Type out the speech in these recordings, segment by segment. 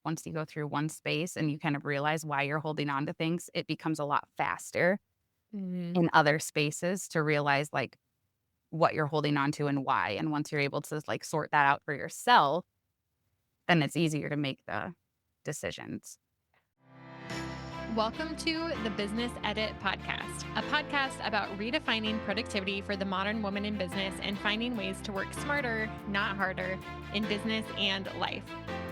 once you go through one space and you kind of realize why you're holding on to things, it becomes a lot faster Mhm. in other spaces to realize like what you're holding on to and why. And once you're able to like sort that out for yourself, then it's easier to make the decisions. Welcome to the Business Edit Podcast, a podcast about redefining productivity for the modern woman in business and finding ways to work smarter, not harder, in business and life.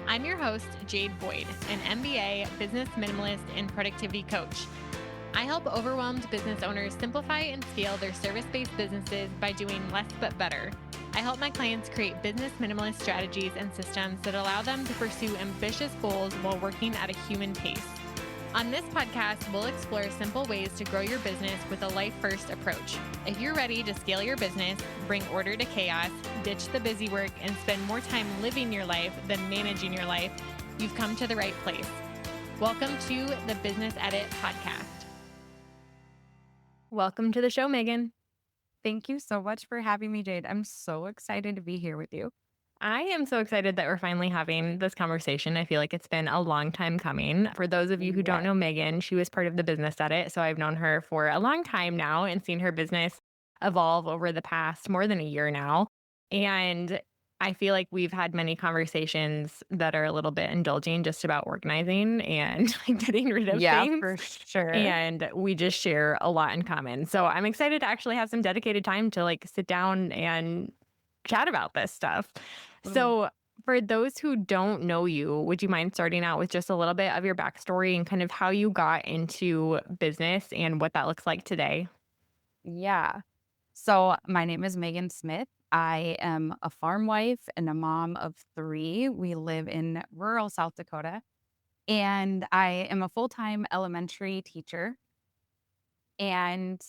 I'm your host, Jade Boyd, an MBA, business minimalist, and productivity coach. I help overwhelmed business owners simplify and scale their service based businesses by doing less but better. I help my clients create business minimalist strategies and systems that allow them to pursue ambitious goals while working at a human pace. On this podcast, we'll explore simple ways to grow your business with a life-first approach. If you're ready to scale your business, bring order to chaos, ditch the busy work, and spend more time living your life than managing your life, you've come to the right place. Welcome to the Business Edit Podcast. Welcome to the show, Megan. Thank you so much for having me, Jade. I'm so excited to be here with you. I am so excited that we're finally having this conversation. I feel like it's been a long time coming. For those of you who don't Yeah. know Megan, she was part of the Business Edit. So I've known her for a long time now and seen her business evolve over the past more than a year now. And I feel like we've had many conversations that are a little bit indulging just about organizing and like getting rid of Yeah, things. for sure. And we just share a lot in common. So I'm excited to actually have some dedicated time to like sit down and chat about this stuff. Mm. So, for those who don't know you, would you mind starting out with just a little bit of your backstory and kind of how you got into business and what that looks like today? Yeah. So my name is Megan Smith. I am a farm wife and a mom of three. We live in rural South Dakota, and I am a full time elementary teacher. And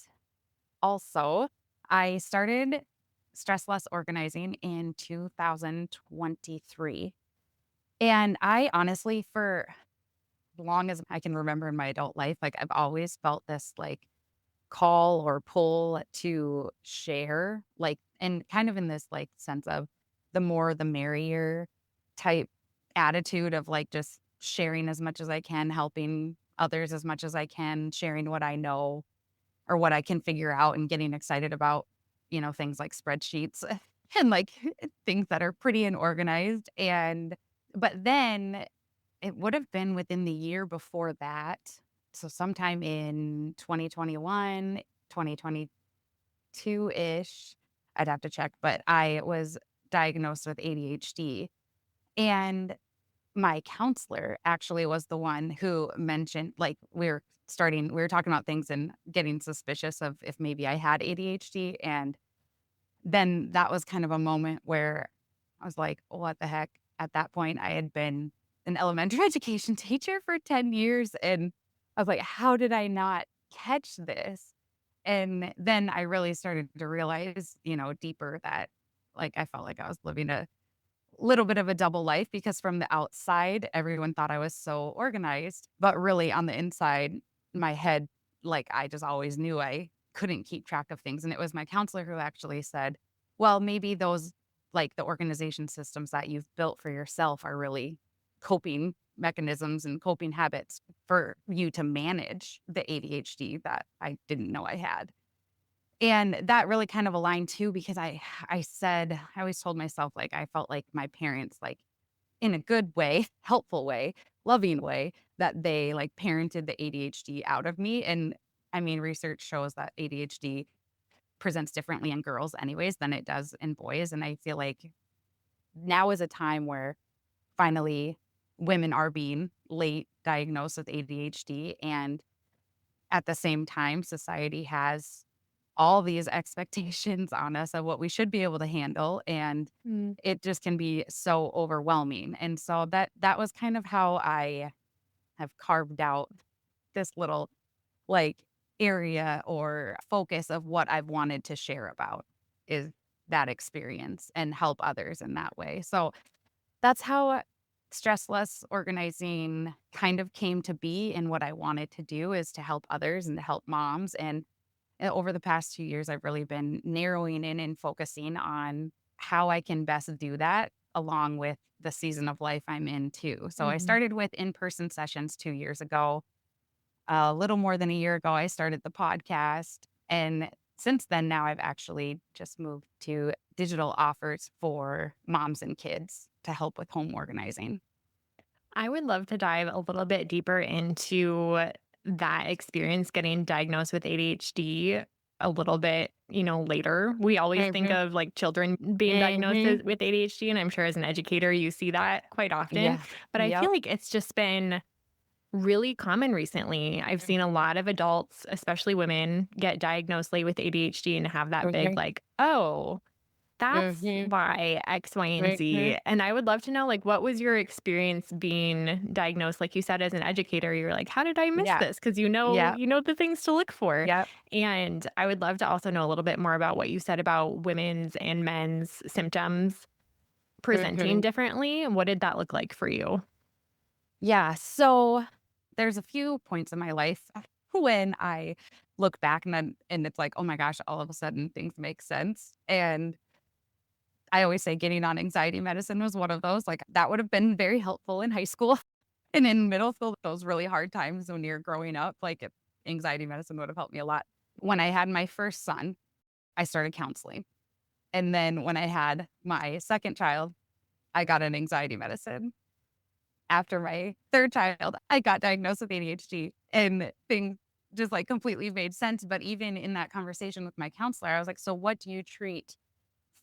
also, I started Stress Less Organizing in 2023. And I honestly, for long as I can remember in my adult life, like I've always felt this like call or pull to share, like, and kind of in this like sense of the more the merrier type attitude of like just sharing as much as I can, helping others as much as I can, sharing what I know or what I can figure out and getting excited about, things like spreadsheets and like things that are pretty and organized. But then it would have been within the year before that. So sometime in 2021, 2022-ish, I'd have to check, but I was diagnosed with ADHD. And my counselor actually was the one who mentioned, like, we were talking about things and getting suspicious of if maybe I had ADHD. And then that was kind of a moment where I was like, what the heck? At that point, I had been an elementary education teacher for 10 years. And I was like, how did I not catch this? And then I really started to realize, deeper that like I felt like I was living a little bit of a double life because from the outside, everyone thought I was so organized, but really on the inside, my head, like I just always knew I couldn't keep track of things. And it was my counselor who actually said, well, maybe those, like the organization systems that you've built for yourself are really coping mechanisms and coping habits for you to manage the ADHD that I didn't know I had. And that really kind of aligned too because I always told myself, like, I felt like my parents, like, in a good way, helpful way, loving way, that they, like, parented the ADHD out of me. And, I mean, research shows that ADHD presents differently in girls anyways than it does in boys, and I feel like now is a time where finally women are being late diagnosed with ADHD, and at the same time, society has all these expectations on us of what we should be able to handle, and Mm. it just can be so overwhelming. And so that was kind of how I have carved out this little, like, area or focus of what I've wanted to share about is that experience and help others in that way. So that's how stressless organizing kind of came to be, and what I wanted to do is to help others and to help moms. And over the past 2 years, I've really been narrowing in and focusing on how I can best do that along with the season of life I'm in too. So I Mhm. started with in-person sessions 2 years ago. A little more than a year ago, I started the podcast. And since then, now I've actually just moved to digital offers for moms and kids to help with home organizing. I would love to dive a little bit deeper into that experience getting diagnosed with ADHD a little bit, later. We always think Mhm. of like children being diagnosed Mhm. with ADHD, and I'm sure as an educator, you see that quite often. Yeah. But I feel Yep. like it's just been really common recently. I've seen a Mhm. lot of adults, especially women, get diagnosed late with ADHD and have that big, Mhm. like, oh, that's Mhm. why X, Y, and Mhm. Z. And I would love to know, like, what was your experience being diagnosed? Like you said, as an educator, you're like, how did I miss Yeah. this? Because you know, Yep. you know the things to look for. Yep. And I would love to also know a little bit more about what you said about women's and men's symptoms presenting Mhm. differently. What did that look like for you? Yeah. So there's a few points in my life when I look back and it's like, oh my gosh, all of a sudden things make sense. And I always say getting on anxiety medicine was one of those. Like that would have been very helpful in high school and in middle school, those really hard times when you're growing up. Anxiety medicine would have helped me a lot. When I had my first son, I started counseling. And then when I had my second child, I got an anxiety medicine. After my third child, I got diagnosed with ADHD and things just like completely made sense. But even in that conversation with my counselor, I was like, so what do you treat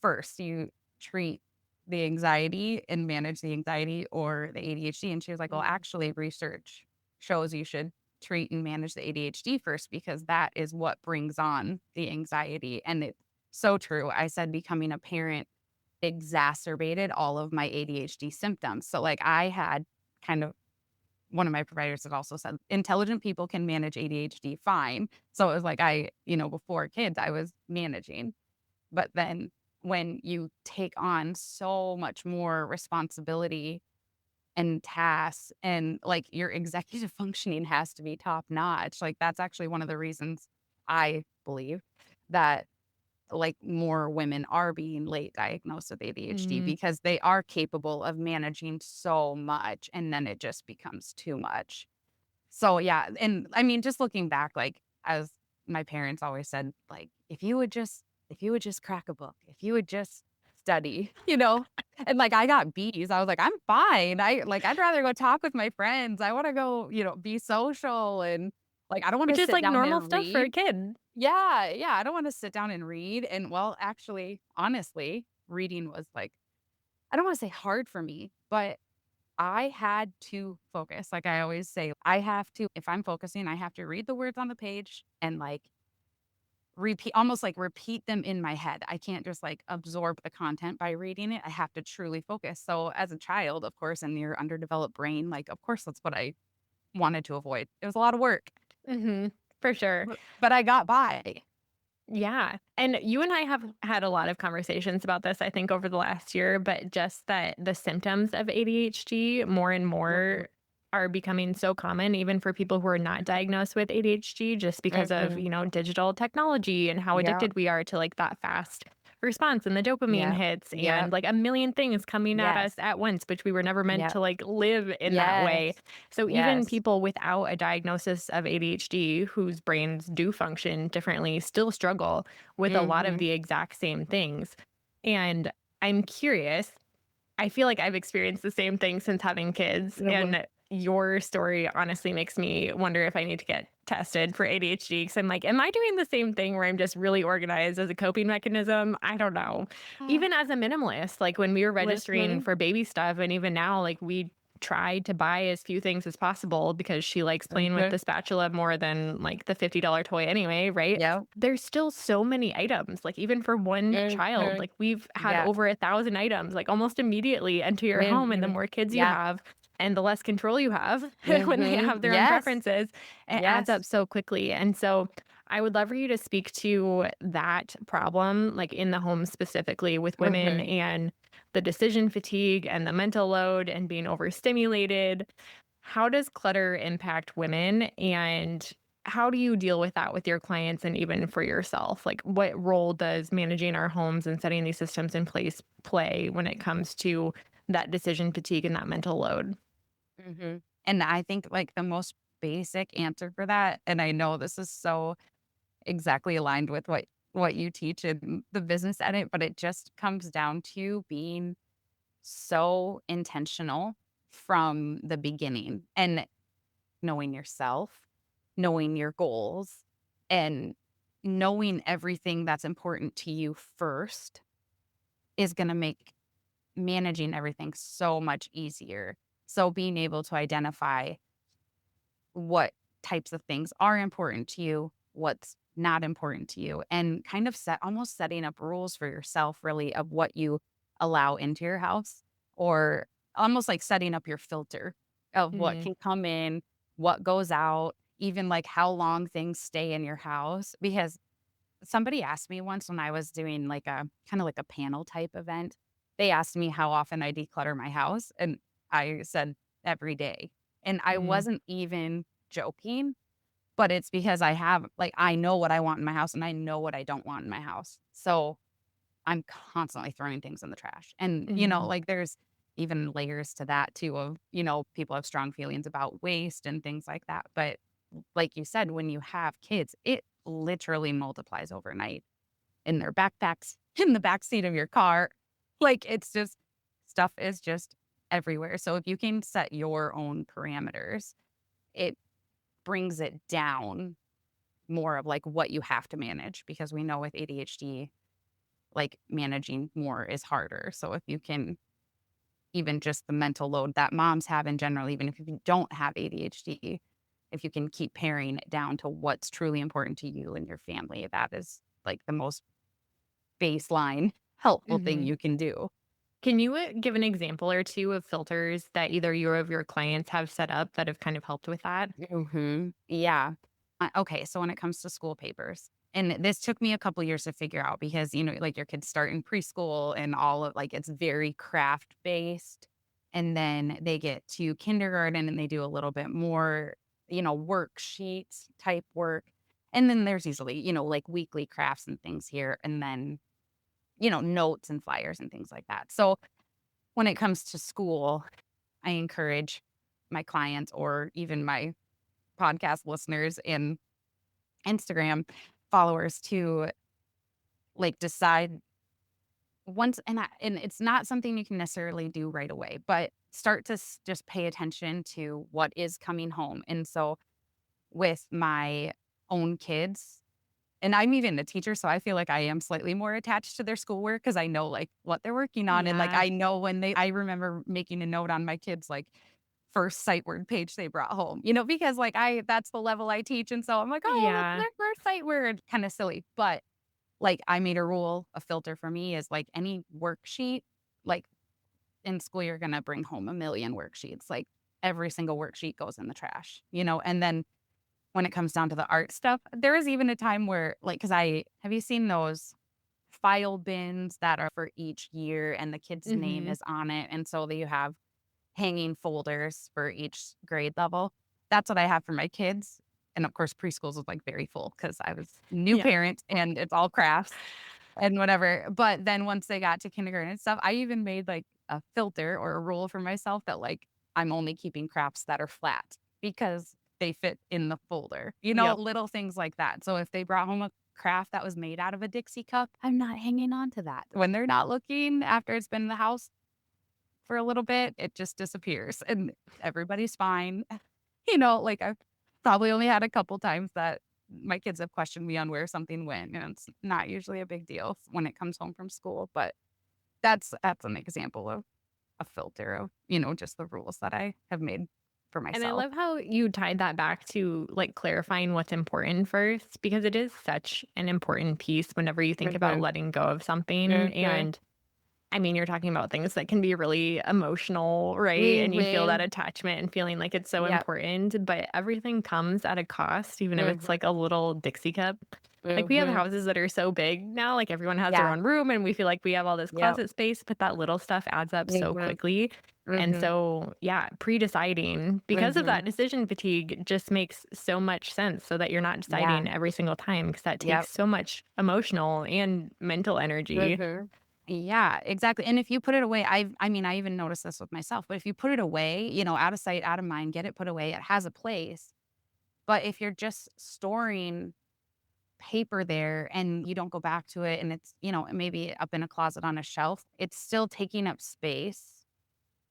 first? Do you treat the anxiety and manage the anxiety or the ADHD? And she was like, well, Mm. actually, research shows you should treat and manage the ADHD first because that is what brings on the anxiety. And it's so true. I said becoming a parent exacerbated all of my ADHD symptoms. So, like, I had kind of one of my providers had also said intelligent people can manage ADHD fine. So it was like before kids, I was managing. But then when you take on so much more responsibility and tasks and like your executive functioning has to be top notch, like that's actually one of the reasons I believe that like more women are being late diagnosed with ADHD Mm. because they are capable of managing so much and then it just becomes too much. So yeah, and I mean just looking back like as my parents always said like if you would just crack a book, if you would just study, And like I got B's. I was like I'm fine. I'd rather go talk with my friends. I want to go, be social and like I don't want to Which is sit like down normal and stuff for read. a kid. Yeah, yeah, I don't wanna sit down and read, and well, actually, honestly, reading was, like I don't wanna say hard for me, but I had to focus, like I always say, I have to if I'm focusing, I have to read the words on the page and, like, repeat them in my head. I can't just, like, absorb the content by reading it, I have to truly focus, so as a child, of course, in your underdeveloped brain, like, of course, that's what I wanted to avoid. It was a lot of work, For sure. but I got by. Yeah. And you and I have had a lot of conversations about this, I think, over the last year, but just that the symptoms of ADHD more and Mhm, more are becoming so common, even for people who are not diagnosed with ADHD, just because of, mhm. digital technology and how Yeah. addicted we are to like that fast response and the dopamine Yep. hits and Yep. like a million things coming at us Yes. at once, which we were never meant Yep. to like live in that way. Yes. So even Yes. people without a diagnosis of ADHD whose brains do function differently still struggle with a lot of Mhm. the exact same things. And I'm curious, I feel like I've experienced the same thing since having kids. Mhm. And your story honestly makes me wonder if I need to get tested for ADHD because I'm like, am I doing the same thing where I'm just really organized as a coping mechanism? I don't know. Even as a minimalist, like when we were registering Mhm. for baby stuff, and even now, like we tried to buy as few things as possible because she likes playing with Mhm. the spatula more than like the $50 toy anyway, right? Yep. There's still so many items, like even for one child, Mhm. like we've had Yep. over 1,000 items, like almost immediately enter your home. And the Mhm. more kids you Yeah. have, and the less control you have when they Mhm. have their own Yes. preferences, it adds up Yes. so quickly. And so I would love for you to speak to that problem, like in the home specifically with women Mhm. and the decision fatigue and the mental load and being overstimulated. How does clutter impact women? And how do you deal with that with your clients and even for yourself? Like, what role does managing our homes and setting these systems in place play when it comes to that decision fatigue and that mental load? And I think, like, the most basic answer for that, and I know this is so exactly aligned with what you teach in the business edit, but it just comes down to being so intentional from the beginning and knowing yourself, knowing your goals, and knowing everything that's important to you first is gonna make managing everything so much easier. So being able to identify what types of things are important to you, what's not important to you, and kind of almost setting up rules for yourself, really, of what you allow into your house, or almost like setting up your filter of what Mm, can come in, what goes out, even like how long things stay in your house. Because somebody asked me once when I was doing like a kind of like a panel type event, they asked me how often I declutter my house. And I said every day. And I mm, wasn't even joking, but it's because I know what I want in my house and I know what I don't want in my house. So I'm constantly throwing things in the trash. And, mhm, like there's even layers to that too of, people have strong feelings about waste and things like that. But like you said, when you have kids, it literally multiplies overnight in their backpacks, in the back seat of your car. Like it's just stuff is just everywhere. So if you can set your own parameters, it brings it down more of like what you have to manage because we know with ADHD, like managing more is harder. So if you can even just the mental load that moms have in general, even if you don't have ADHD, if you can keep paring it down to what's truly important to you and your family, that is like the most baseline helpful thing mhm. you can do. Can you give an example or two of filters that either you or of your clients have set up that have kind of helped with that? Yeah. Okay, so when it comes to school papers, and this took me a couple years to figure out because, like your kids start in preschool and all of like it's very craft based. And then they get to kindergarten and they do a little bit more, worksheets type work. And then there's usually, like weekly crafts and things here. And then, notes and flyers and things like that. So when it comes to school, I encourage my clients or even my podcast listeners and Instagram followers to like decide once and it's not something you can necessarily do right away, but start to just pay attention to what is coming home. And so with my own kids, and I'm even a teacher, so I feel like I am slightly more attached to their schoolwork because I know like what they're working on. And like Yeah. I know I remember making a note on my kids like first sight word page they brought home, because like that's the level I teach. And so I'm like, oh, that's Yeah. their first sight word. Kind of silly. But like I made a rule, a filter for me is like any worksheet, like in school, you're gonna bring home a million worksheets. Like every single worksheet goes in the trash, and then when it comes down to the art stuff, there is even a time where like, because I have you seen those file bins that are for each year and the kid's name Mhm. is on it, and so that you have hanging folders for each grade level. That's what I have for my kids, and of course, preschools was, like, very full because I was new Yeah. parent and it's all crafts and whatever, but then once they got to kindergarten and stuff, I even made, like, a filter or a rule for myself that, like, I'm only keeping crafts that are flat because they fit in the folder, Yep. little things like that. So if they brought home a craft that was made out of a Dixie cup, I'm not hanging on to that. When they're not looking after it's been in the house for a little bit, it just disappears and everybody's fine. Like I've probably only had a couple times that my kids have questioned me on where something went, and it's not usually a big deal when it comes home from school, but that's an example of a filter of, just the rules that I have made for And I myself. love how you tied that back to like clarifying what's important first, because it is such an important piece whenever you think about Mhm. letting go of something. Mhm. And I mean, you're talking about things that can be really emotional, right? And you feel that Mhm. attachment and feeling like it's so Yep. important, but everything comes at a cost, even if it's Mhm. like a little Dixie cup. Like we have Mhm. houses that are so big now, like everyone has their Yeah. own room and we feel like we have all this Yep. closet space, but that little stuff adds up so Mhm. quickly. And Mhm. so, yeah, pre-deciding because of Mhm. that decision fatigue just makes so much sense so that you're not Yeah. deciding every single time because that Yep. takes so much emotional and mental energy. Mhm. Yeah, exactly, and if you put it away, I mean, I even noticed this with myself, but if you put it away, out of sight, out of mind, get it put away, it has a place. But if you're just storing paper there and you don't go back to it and it's, maybe up in a closet on a shelf, it's still taking up space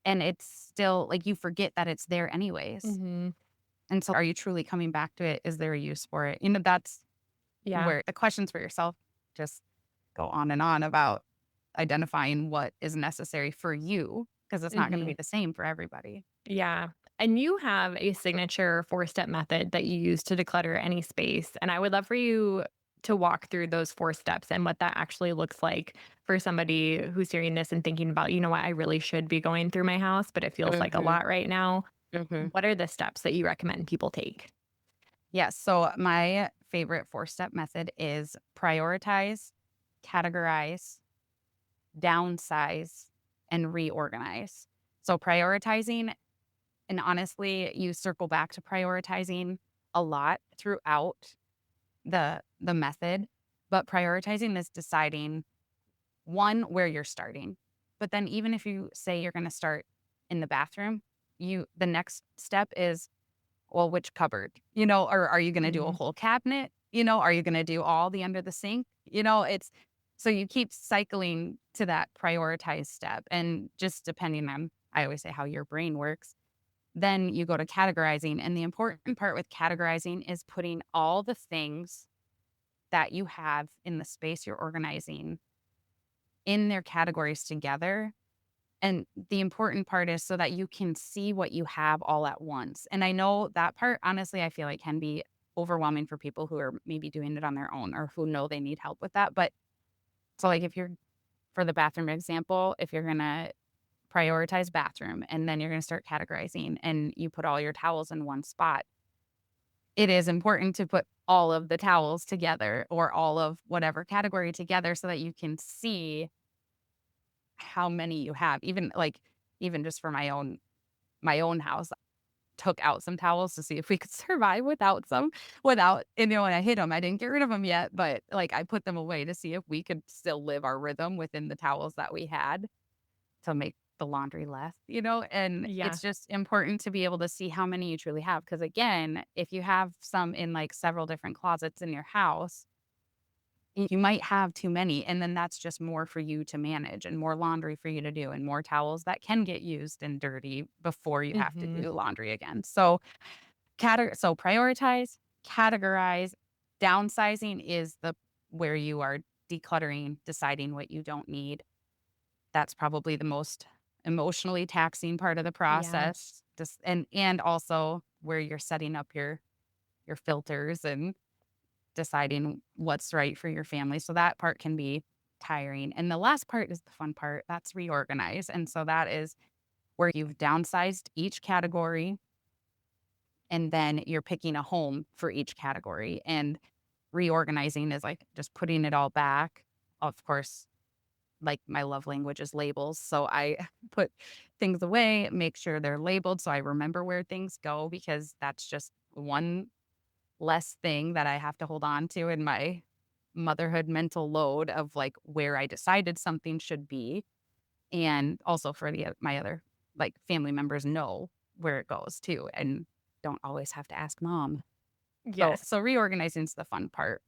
and it's still like you forget that it's there anyways. Mhm. And so are you truly coming back to it? Is there a use for it? That's Yeah. where the questions for yourself just go on and on about identifying what is necessary for you because it's not going to be Mhm. the same for everybody. Yeah. And you have a signature four-step method that you use to declutter any space. And I would love for you to walk through those four steps and what that actually looks like for somebody who's hearing this and thinking about, you know what, I really should be going through my house, but it feels like a Mhm. lot right now. Mhm. What are the steps that you recommend people take? Yes. So my favorite four-step method is prioritize, categorize, downsize, and reorganize. So prioritizing, and honestly, you circle back to prioritizing a lot throughout the method, but prioritizing is deciding one where you're starting. But then even if you say you're going to start in the bathroom, the next step is, well, which cupboard? Or are you gonna do a Mhm. whole cabinet? Are you gonna do all the under the sink? It's so you keep cycling to that prioritized step, and just depending on, I always say, how your brain works, then you go to categorizing, and the important part with categorizing is putting all the things that you have in the space you're organizing in their categories together, and the important part is so that you can see what you have all at once. And I know that part, honestly, I feel like can be overwhelming for people who are maybe doing it on their own or who know they need help with that. But so, like, if you're for the bathroom example, if you're going to prioritize bathroom and then you're going to start categorizing and you put all your towels in one spot, it is important to put all of the towels together or all of whatever category together so that you can see how many you have. Even just for my own house, took out some towels to see if we could survive without some without when I hit them, I didn't get rid of them yet, but, like, I put them away to see if we could still live our rhythm within the towels that we had to make the laundry less, and Yeah. it's just important to be able to see how many you truly have. Because again, if you have some in, like, several different closets in your house, you might have too many, and then that's just more for you to manage and more laundry for you to do and more towels that can get used and dirty before you have to Mhm. do laundry again. So prioritize, categorize, downsizing is the where you are decluttering, deciding what you don't need. That's probably the most emotionally taxing part of the Yeah. process. Just and also where you're setting up your filters and deciding what's right for your family. So that part can be tiring. And the last part is the fun part. That's reorganize. And so that is where you've downsized each category and then you're picking a home for each category. And reorganizing is like just putting it all back. Of course, like my love language is labels. So I put things away, make sure they're labeled so I remember where things go because that's just one less thing that I have to hold on to in my motherhood mental load of, like, where I decided something should be, and also for my other, like, family members know where it goes too and don't always have to ask mom. So Yes. so reorganizing is the fun part.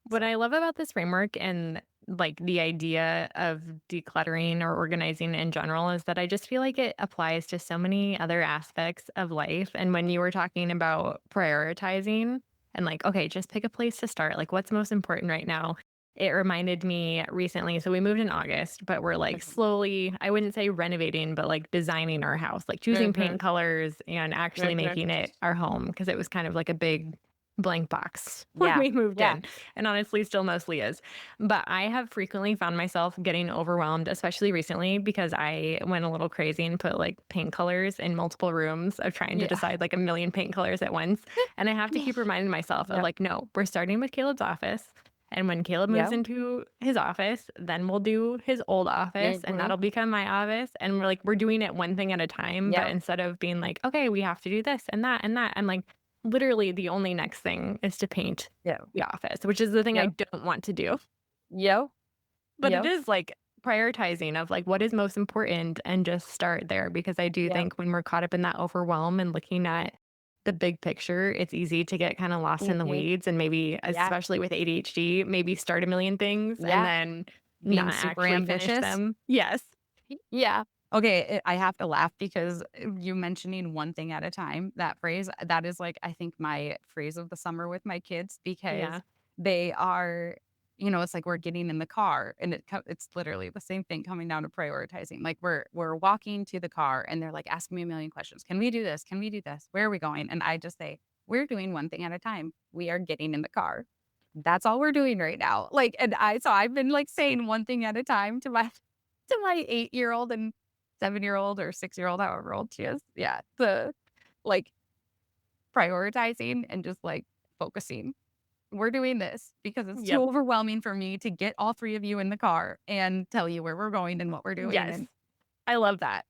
What So I love about this framework and like the idea of decluttering or organizing in general is that I just feel like it applies to so many other aspects of life. And when you were talking about prioritizing and like, okay, just pick a place to start, like what's most important right now? It reminded me recently. So we moved in August, but we're like mhm, slowly, I wouldn't say renovating, but like designing our house, like choosing mhm, paint colors and actually mhm, making it our home because it was kind of like a big blank box when Yeah. we moved Yeah. in, and honestly still mostly is. But I have frequently found myself getting overwhelmed, especially recently, because I went a little crazy and put like paint colors in multiple rooms of trying to Yeah. decide like a million paint colors at once. And I have to keep reminding myself of Yep. like, no, we're starting with Caleb's office. And when Caleb moves Yep. into his office, then we'll do his old office and Mhm. that'll become my office. And we're doing it one thing at a time. But Yep. instead of being like, okay, we have to do this and that, I'm like, literally the only next thing is to paint Yep. the office, which is the thing I Yep. don't want to do. Yep. But it Yep. is like prioritizing of like what is most important and just start there because I do Yep. think when we're caught up in that overwhelm and looking at the big picture, it's easy to get kind of lost in the Mhm. weeds and maybe Yeah. especially with ADHD, maybe start a million things and Yeah. then Being not super actually finish ambitious. them. Yes. Yeah. Okay, I have to laugh because you mentioning one thing at a time, that phrase, that is like, I think my phrase of the summer with my kids because Yeah. they are, it's like we're getting in the car and it's literally the same thing coming down to prioritizing. Like we're walking to the car and they're like asking me a million questions. Can we do this? Can we do this? Where are we going? And I just say, we're doing one thing at a time. We are getting in the car. That's all we're doing right now. Like, so I've been like saying one thing at a time to my 8-year-old and 7-year-old or 6-year-old, however old she is. Yeah. Like, prioritizing and just, like, focusing. We're doing this because it's too Yep. overwhelming for me to get all 3 of you in the car and tell you where we're going and what we're doing Yes. I love that.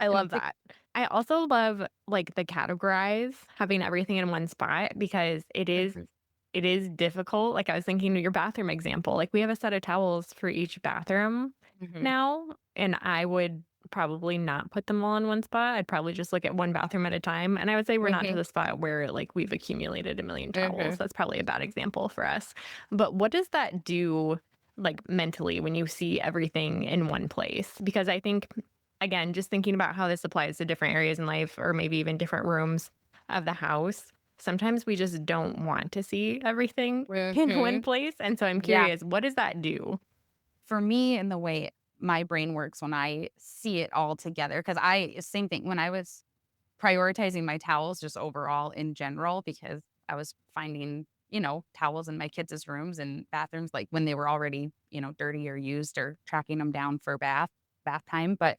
I and love that. I also love like the categorize, having everything in one spot because Mhm, it is difficult. Like I was thinking your bathroom example, like we have a set of towels for each bathroom mhm, now, and I would probably not put them all in one spot. I'd probably just look at one bathroom at a time. And I would say we're not to mhm, the spot where like we've accumulated a million towels. mhm. That's probably a bad example for us. But what does that do like mentally when you see everything in one place? Because I think again, just thinking about how this applies to different areas in life or maybe even different rooms of the house. Sometimes we just don't want to see everything in one Mhm. place. And so I'm Yeah. curious, what does that do? For me and the way my brain works when I see it all together, because same thing, when I was prioritizing my towels just overall in general because I was finding, towels in my kids' rooms and bathrooms, like, when they were already, dirty or used or tracking them down for bath time, but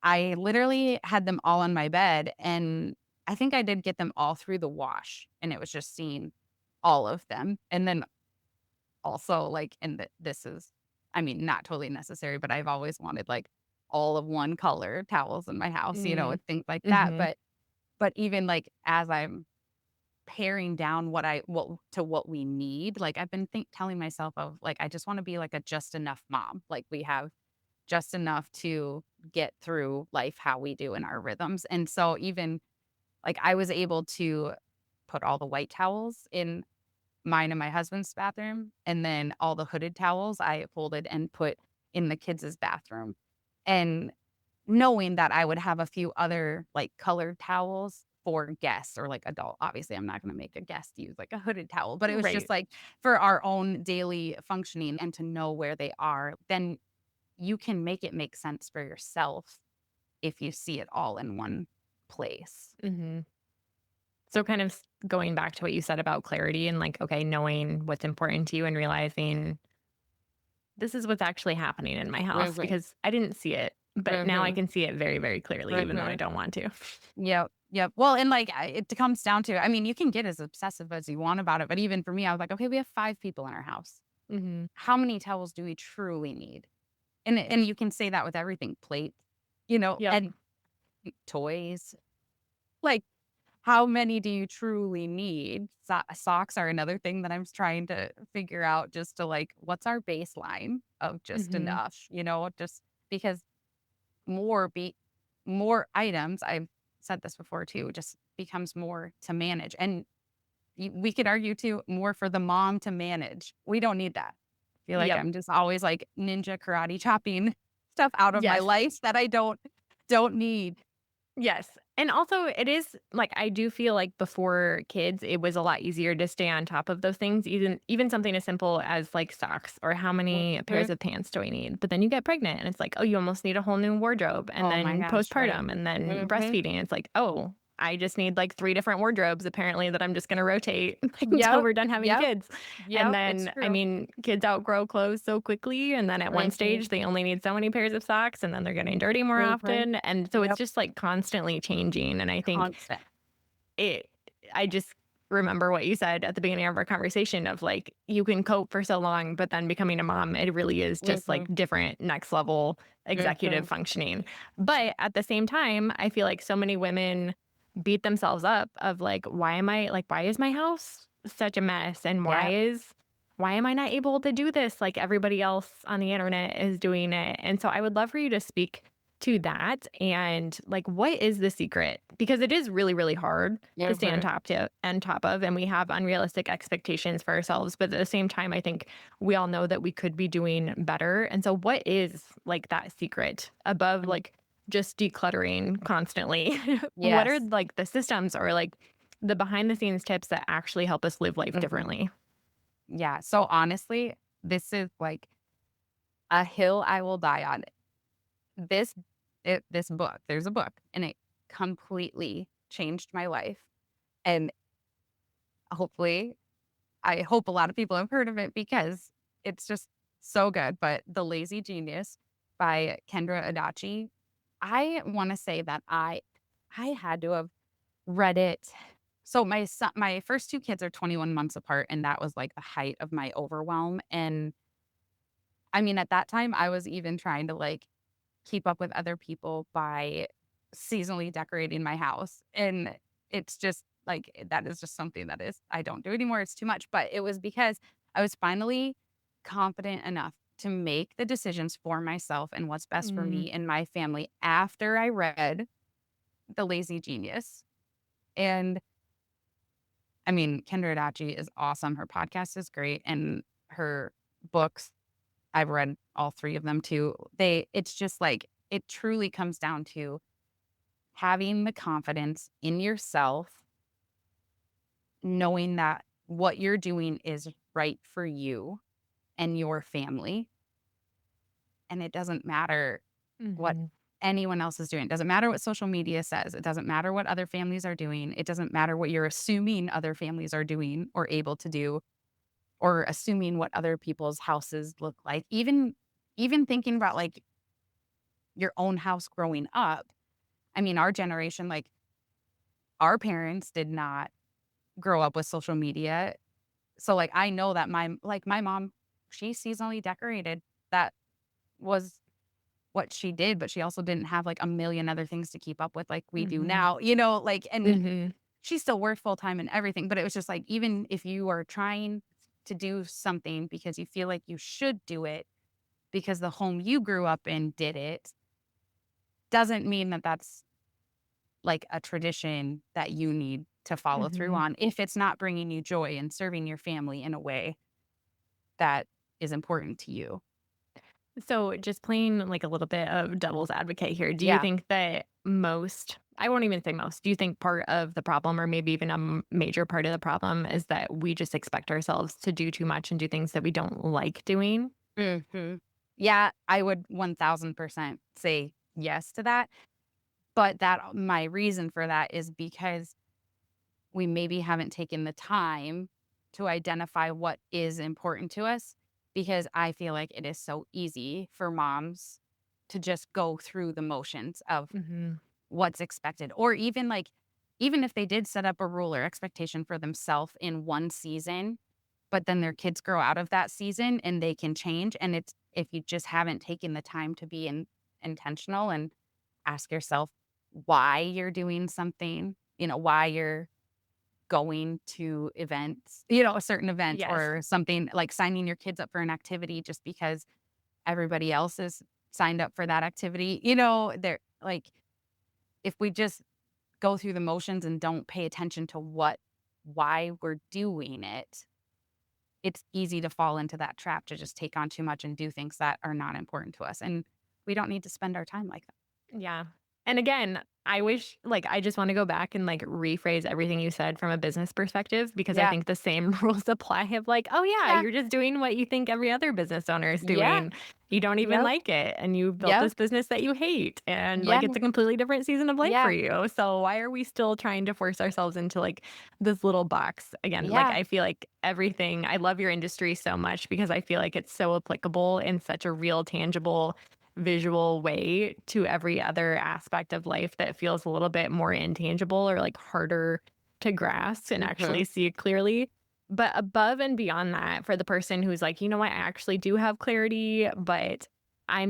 I literally had them all on my bed, and I think I did get them all through the wash, and it was just seeing all of them, and then also, like, this is I mean, not totally necessary, but I've always wanted, like, all of one color towels in my house, Mm. and things like that, Mhm. but even, like, as I'm paring down what we need, like, I've been telling myself of, like, I just wanna be, like, a just enough mom, like, we have just enough to get through life how we do in our rhythms, and so even, like, I was able to put all the white towels in mine and my husband's bathroom, and then all the hooded towels I folded and put in the kids' bathroom, and knowing that I would have a few other, like, colored towels for guests or, like, adult obviously, I'm not gonna make a guest use, like, a hooded towel, but it was just, Right. like, for our own daily functioning and to know where they are, then you can make it make sense for yourself if you see it all in one place. Mhm. So kind of going back to what you said about clarity and like, okay, knowing what's important to you and realizing this is what's actually happening in my house Mhm, because I didn't see it, but now I mhm, can see it very, very clearly, even though I mhm. don't want to. Yep, yep. Well, and, like, it comes down to I mean, you can get as obsessive as you want about it, but even for me, I was like, "Okay, we have 5 people in our house. Mhm. How many towels do we truly need?" And you can say that with everything, plates, Yep. and toys. Like, how many do you truly need? Socks are another thing that I'm trying to figure out just to, like, what's our baseline of just Mhm. enough, just because more be more items, I've said this before too, just becomes more to manage, and we could argue too, more for the mom to manage. We don't need that. I feel like Yep. I'm just always, like, ninja karate chopping stuff out of my Yes. life that I don't need. Yes. And also it is like I do feel like before kids it was a lot easier to stay on top of those things, even something as simple as like socks or how many pairs Mhm. of pants do I need? But then you get pregnant and it's like, oh, you almost need a whole new wardrobe. And Oh my then gosh, right. postpartum and then Mhm. breastfeeding. It's like, oh. I just need like 3 different wardrobes apparently that I'm just gonna rotate until Yep. we're done having Yep. kids. And Yep. It's then, I true. mean, kids outgrow clothes so quickly, and then at one stage, Mhm. they only need so many pairs of socks, and then they're getting dirty more Mhm. often, and so it's Yep. just, like, constantly changing, and I think Constant. it I just remember what you said at the beginning of our conversation of, like, you can cope for so long, but then becoming a mom, it really is just, like, Mhm. different next level executive Mhm. functioning. But at the same time, I feel like so many women beat themselves up of, like, why is my house such a mess, and Yep. why am I not able to do this like everybody else on the internet is doing it? And so I would love for you to speak to that and like what is the secret? Because it is really, really hard to stay Mhm. on top of, and we have unrealistic expectations for ourselves. But at the same time, I think we all know that we could be doing better. And so what is like that secret above Mm. like just decluttering constantly? What are Yes. like the systems or like the behind the scenes tips that actually help us live life Mhm. differently? Yeah. So honestly, this is like a hill I will die on. This this book, there's a book, and it completely changed my life. And hopefully, I hope a lot of people have heard of it because it's just so good. But The Lazy Genius by Kendra Adachi, I want to say that I had to have read it. So my first 2 kids are 21 months apart, and that was like the height of my overwhelm. And I mean, at that time, I was even trying to like keep up with other people by seasonally decorating my house. And it's just like that is just something that is I don't do anymore. It's too much. But it was because I was finally confident enough to make the decisions for myself and what's best for Mm, me and my family after I read The Lazy Genius. And I mean, Kendra Adachi is awesome. Her podcast is great. And her books, I've read all 3 of them too. It's just like it truly comes down to having the confidence in yourself, knowing that what you're doing is right for you and your family, and it doesn't matter what mhm, anyone else is doing. It doesn't matter what social media says. It doesn't matter what other families are doing. It doesn't matter what you're assuming other families are doing or able to do or assuming what other people's houses look like. Even thinking about, like, your own house growing up. I mean, our generation, like, our parents did not grow up with social media. So, like, I know that my mom, she seasonally decorated. That was what she did, but she also didn't have, like, a million other things to keep up with like we do mhm, now, like and mhm, she still worked full time and everything, but it was just like, even if you are trying to do something because you feel like you should do it because the home you grew up in did it, doesn't mean that that's, like, a tradition that you need to follow through mhm. on if it's not bringing you joy and serving your family in a way that is important to you. So, just playing like a little bit of devil's advocate here, do you Yeah. think that I won't even say most, do you think part of the problem, or maybe even a major part of the problem, is that we just expect ourselves to do too much and do things that we don't like doing? Mhm. Yeah, I would 1000% say yes to that, but my reason for that is because we maybe haven't taken the time to identify what is important to us, because I feel like it is so easy for moms to just go through the motions of Mhm, what's expected, or even, like, even if they did set up a rule or expectation for themselves in one season, but then their kids grow out of that season and they can change, and it's if you just haven't taken the time to be intentional and ask yourself why you're doing something, why you're going to events, a certain event yes. or something, like signing your kids up for an activity just because everybody else is signed up for that activity, they're like, if we just go through the motions and don't pay attention to why we're doing it, it's easy to fall into that trap to just take on too much and do things that are not important to us, and we don't need to spend our time like that. Yeah. And again, I wish like, I just wanna go back and, like, rephrase everything you said from a business perspective because I Yeah. think the same rules apply of like, "Oh, yeah, Yeah. you're just doing what you think every other business owner is Yeah. doing. You don't even Yep. like it, and you built Yep. this business that you hate, and, like, Yeah. it's a completely different season of life for Yeah. you. So why are we still trying to force ourselves into, like, this little box?" Again, like, Yeah. I feel like everything I love your industry so much because I feel like it's so applicable in such a real, tangible visual way to every other aspect of life that feels a little bit more intangible or like harder to grasp and actually Mhm. see it clearly. But above and beyond that, for the person who's like, you know what, I actually do have clarity, but I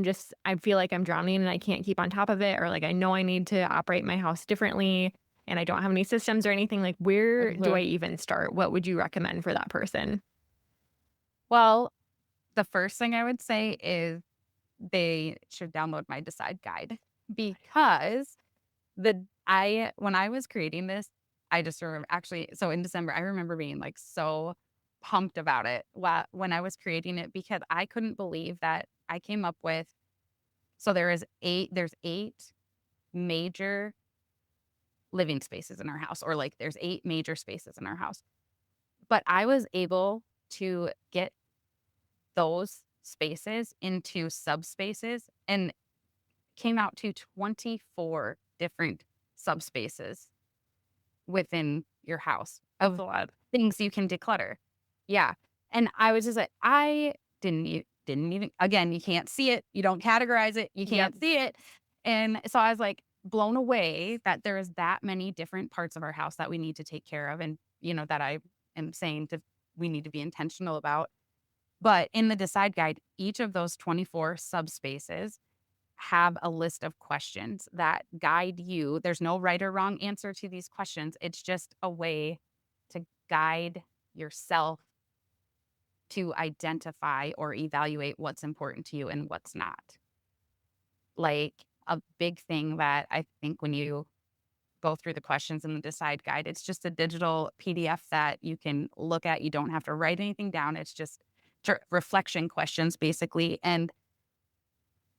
feel like I'm drowning and I can't keep on top of it, or like I know I need to operate my house differently and I don't have any systems or anything. Like, where do I Mhm. even start? What would you recommend for that person? Well, the first thing I would say is they should download my Decide guide because when I was creating this, I just remember actually so in December, I remember being, like, so pumped about it when I was creating it because I couldn't believe that I came up with so there's 8 major living spaces in our house, or, like, there's 8 major spaces in our house, but I was able to get those spaces into subspaces and came out to 24 different subspaces within your house That's of a lot. things you can declutter. Yeah, and I was just like, I didn't even again, you can't see it, you don't categorize it, you Yep. can't see it, and so I was, like, blown away that there is that many different parts of our house that we need to take care of and, that I am saying to we need to be intentional about. But in the Decide Guide, each of those 24 subspaces have a list of questions that guide you. There's no right or wrong answer to these questions. It's just a way to guide yourself to identify or evaluate what's important to you and what's not. Like a big thing that I think when you go through the questions in the Decide Guide, it's just a digital PDF that you can look at. You don't have to write anything down. It's just reflection questions, basically. And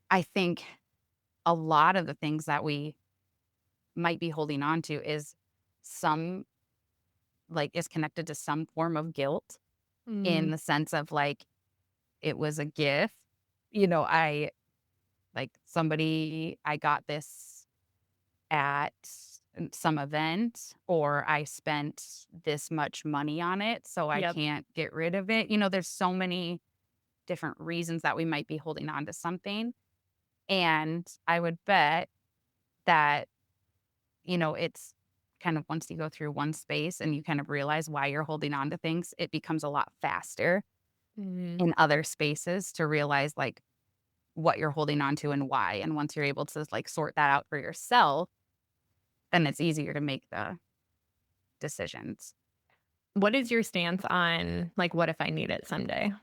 I think a lot of the things that we might be holding on to is some is connected to some form of guilt in Mm, the sense of like it was a gift. I somebody I got this at some event or I spent this much money on it, so I yep. can't get rid of it. There's so many different reasons that we might be holding on to something. And I would bet that it's kind of once you go through one space and you kind of realize why you're holding on to things, it becomes a lot faster Mhm. in other spaces to realize like what you're holding on to and why. And once you're able to like sort that out for yourself, then it's easier to make the decisions. What is your stance on, like, what if I need it someday?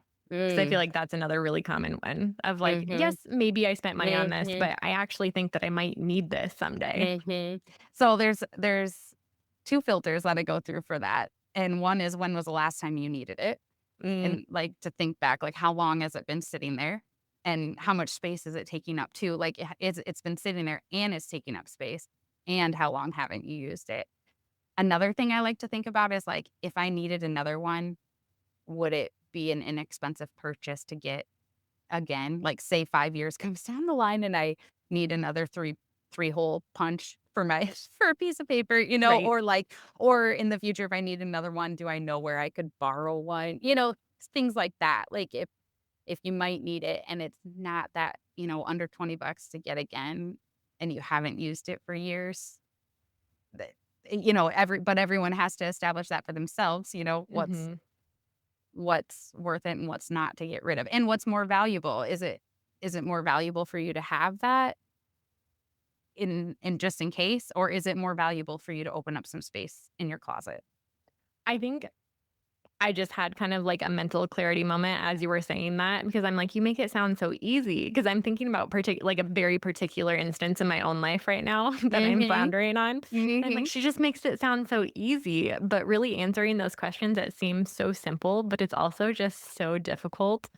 Because I feel Mm. like that's another really common one of like, Mhm. yes, maybe I spent money on this, Mhm. but I actually think that I might need this someday. Mhm. So there's two filters that I go through for that. And one is when was the last time you needed it? Mm, And, like, to think back, like, how long has it been sitting there? And how much space is it taking up too? Like, it's been sitting there and it's taking up space, and how long haven't you used it? Another thing I like to think about is, like, if I needed another one, would it be an inexpensive purchase to get again? Like, say 5 years comes down the line and I need another three-hole punch for my for a piece of paper, right. or, like or in the future, if I need another one, do I know where I could borrow one? Things like that. Like, if you might need it and it's not that, under $20 to get again, and you haven't used it for years, that everyone has to establish that for themselves, Hmm. what's worth it and what's not to get rid of, and what's more valuable. Is it more valuable for you to have that in just in case, or is it more valuable for you to open up some space in your closet? I think I just had kind of like a mental clarity moment as you were saying that because I'm like, you make it sound so easy. Because I'm thinking about like a very particular instance in my own life right now that I'm Mhm. floundering on. And I'm like, Mhm. she just makes it sound so easy. But really answering those questions that seem so simple, but it's also just so difficult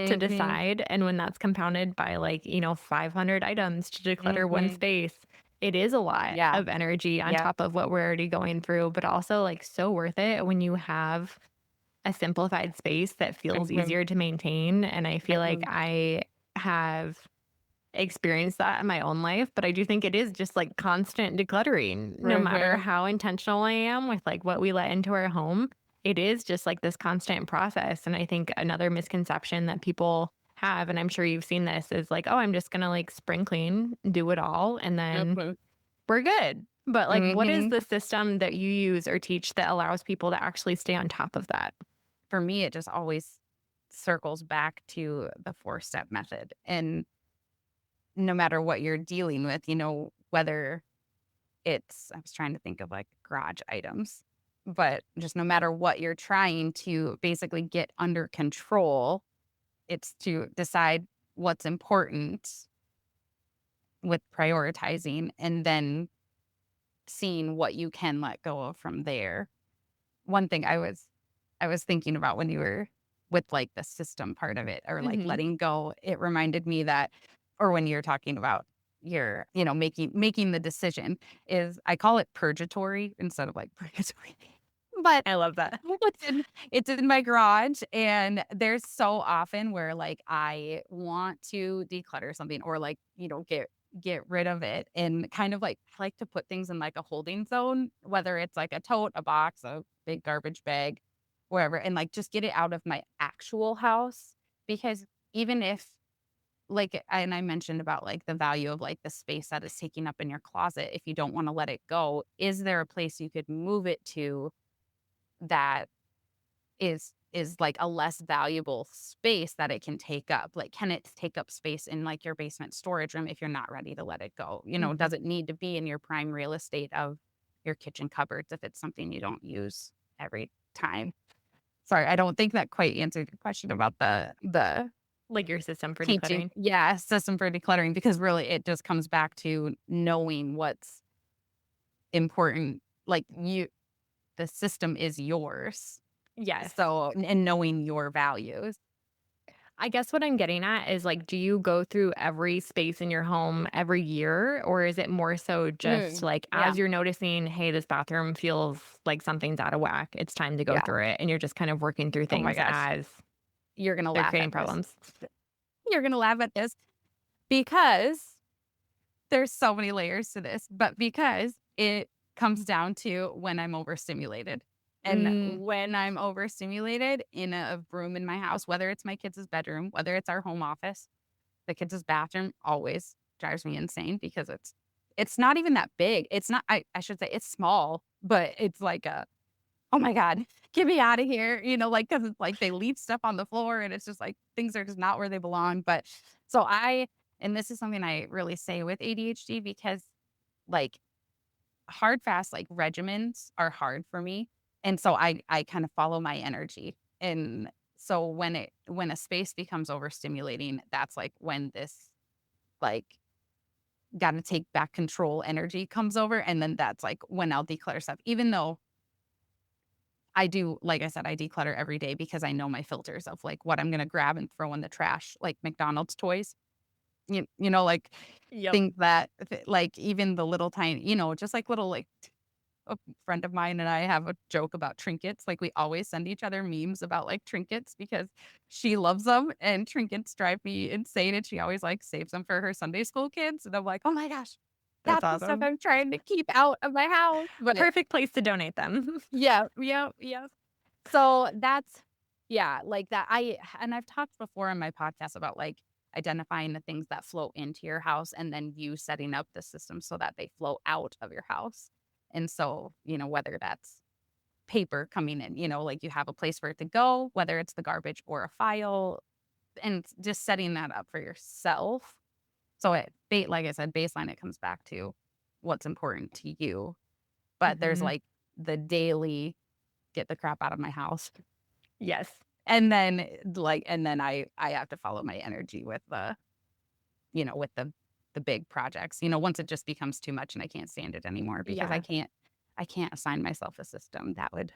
to Mhm. decide. And when that's compounded by like, 500 items to declutter one Mhm. space, It is a lot Yeah. of energy on Yep. top of what we're already going through, but also, like, so worth it when you have a simplified space that feels Mhm. easier to maintain, and I feel like Mhm. I have experienced that in my own life, but I do think it is just, like, constant decluttering. No matter Mhm. how intentional I am with, like, what we let into our home, it is just, like, this constant process, and I think another misconception that people have, and I'm sure you've seen this, is like, "Oh, I'm just gonna, like, spring clean, do it all, and then Mhm. we're good." But, like, what is Mhm. the system that you use or teach that allows people to actually stay on top of that? For me, it just always circles back to the four-step method, and no matter what you're dealing with, whether it's I was trying to think of, like, garage items, but just no matter what you're trying to basically get under control, it's to decide what's important with prioritizing and then seeing what you can let go of from there. One thing I was thinking about when you were with, like, the system part of it or, like, Mhm. letting go, it reminded me that or when you're talking about your, making the decision is I call it purgatory instead of, like, purgatory. But I love that. it's in my garage, and there's so often where, like, I want to declutter something or, like, get rid of it and kind of, like, I like to put things in, like, a holding zone, whether it's, like, a tote, a box, a big garbage bag, wherever, and, like, just get it out of my actual house because even if like, and I mentioned about, like, the value of, like, the space that is taking up in your closet, if you don't wanna let it go, is there a place you could move it to that is like a less valuable space that it can take up? Like, can it take up space in like your basement storage room if you're not ready to let it go? Mhm. Does it need to be in your prime real estate of your kitchen cupboards if it's something you don't use every time? Sorry, I don't think that quite answered your question about the Like your system for teaching. decluttering? Yeah, system for decluttering because really it just comes back to knowing what's important. Like the system is yours. Yes. So and knowing your values. I guess what I'm getting at is, like, do you go through every space in your home every year? Or is it more so just Mm, like yeah, as you're noticing, hey, this bathroom feels like something's out of whack, it's time to go yeah. through it. And you're just kind of working through Oh my things gosh. as You're gonna they're laugh creating at this. problems? You're gonna laugh at this because there's so many layers to this, but because it comes down to when I'm overstimulated. And Mm, when I'm overstimulated in a room in my house, whether it's my kids' bedroom, whether it's our home office, the kids' bathroom always drives me insane because it's not even that big. It's not I should say it's small, but it's like a oh my god, get me out of here, like, 'cause it's like they leave stuff on the floor and it's just like things are just not where they belong, but so I and this is something I really say with ADHD because, like, hard, fast, like, regimens are hard for me, and so I kind of follow my energy, and so when a space becomes overstimulating, that's, like, when this, like, gotta take back control energy comes over, and then that's, like, when I'll declutter stuff, even though I do like I said, I declutter every day because I know my filters of, like, what I'm gonna grab and throw in the trash, like McDonald's toys. Like, yep. think that like, even the little tiny just like little, like a friend of mine and I have a joke about trinkets, like, we always send each other memes about, like, trinkets because she loves them, and trinkets drive me insane, and she always, like, saves them for her Sunday school kids, and I'm like, "Oh my gosh, That's that's the stuff awesome. I'm trying to keep out of my house." But Perfect place to donate them. yeah, yeah, yeah. So that's yeah, like that and I've talked before on my podcast about, like, identifying the things that flow into your house and then you setting up the system so that they flow out of your house. And so, whether that's paper coming in, like you have a place for it to go, whether it's the garbage or a file, and just setting that up for yourself. So like I said, baseline, it comes back to what's important to you. But there's Mhm. like the daily get the crap out of my house. Yes. And then I have to follow my energy with the big projects. Once it just becomes too much and I can't stand it anymore because I Yeah. can't assign myself a system that would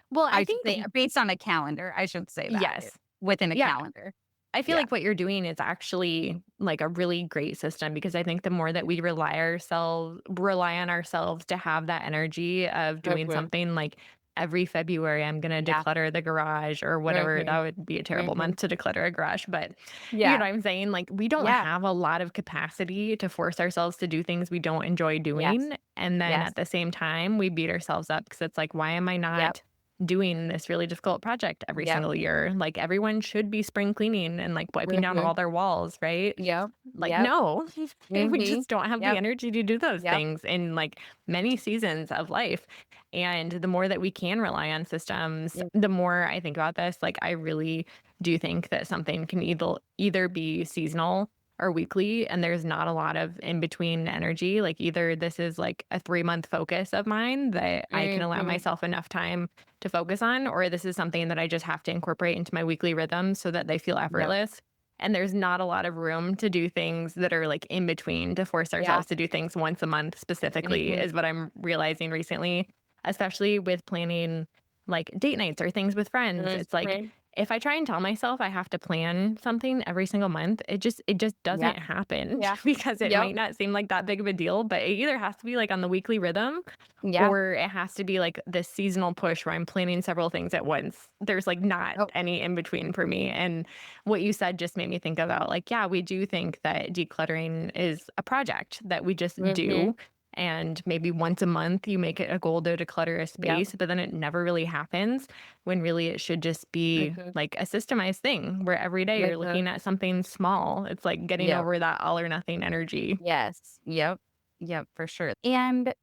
Well, I I should think say based on a calendar, I should say that yes. within a Yeah. calendar. I feel Yeah. like what you're doing is actually like a really great system because I think the more that we rely on ourselves to have that energy of doing Mhm. something like every February, I'm going to Yeah. declutter the garage or whatever. That Mhm. would be a terrible Mhm. month to declutter a garage, but you know Yeah. what I'm saying? Like, we don't Yeah. have a lot of capacity to force ourselves to do things we don't enjoy Yes. doing. And then Yes. at the same time, we beat ourselves up because it's like, why am I Yep. not doing this really difficult project every Yep. single year? Like, everyone should be spring cleaning and like wiping down Mhm. all their walls, right? Yep. Like, Yep. no, we Mhm. just don't have the Yep. energy to do those Yep. things in like many seasons of life. And the more that we can rely on systems, Yep. the more I think about this, like, I really do think that something can either be seasonal or weekly, and there's not a lot of in between energy. Like, either this is like a 3-month focus of mine that I can allow Mhm. myself enough time to focus on, or this is something that I just have to incorporate into my weekly rhythm so that they feel Yep. effortless. And there's not a lot of room to do things that are like in between, to force Yeah. ourselves to do things once a month specifically, Mhm. is what I'm realizing recently, especially with planning like date nights or things with friends. It's like, Mhm. if I try and tell myself I have to plan something every single month, it just Yeah. doesn't happen Yeah. because it Yep. might not seem like that big of a deal, but it either has to be like on the weekly rhythm Yeah. or it has to be like this seasonal push where I'm planning several things at once. There's like not Oh. any in between for me. And what you said just made me think about like, yeah, we do think that decluttering is a project that we just Mhm. do. And maybe once a month you make it a goal to declutter a Yep. space, but then it never really happens when really it should just be Mhm. like a systemized thing where every day you're Mhm. looking at something small. It's like getting Yep. over that all or nothing energy. Yes. Yep. Yep, for sure. And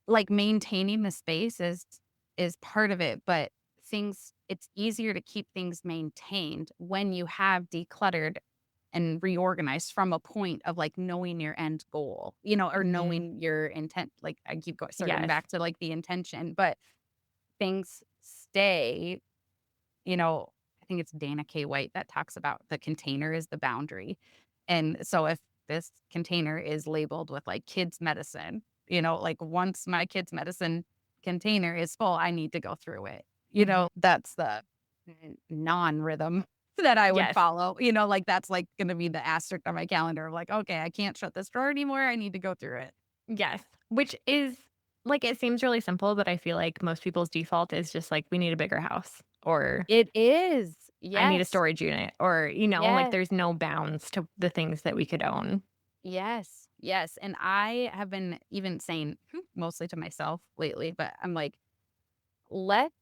like maintaining the space is part of it, but things it's easier to keep things maintained when you have decluttered and reorganized from a point of like knowing your end goal, or Hmm. knowing your intent. Like I keep going circling Yes. back to like the intention, but things stay, you know, I think it's Dana K. White that talks about the container is the boundary. And so if this container is labeled with like kids medicine, like once my kids medicine container is full, I need to go through it. Hmm. That's the non-rhythm that I would Yes. follow. Like that's like going to be the asterisk on my calendar of like, okay, I can't shut this drawer anymore. I need to go through it. Yes, which is like, it seems really simple, but I feel like most people's default is just like, we need a bigger house or It is. I need a Yes. storage unit or, like Yes. there's no bounds to the things that we could own. Yes, yes, and I have been even saying mostly to myself lately, but I'm like, let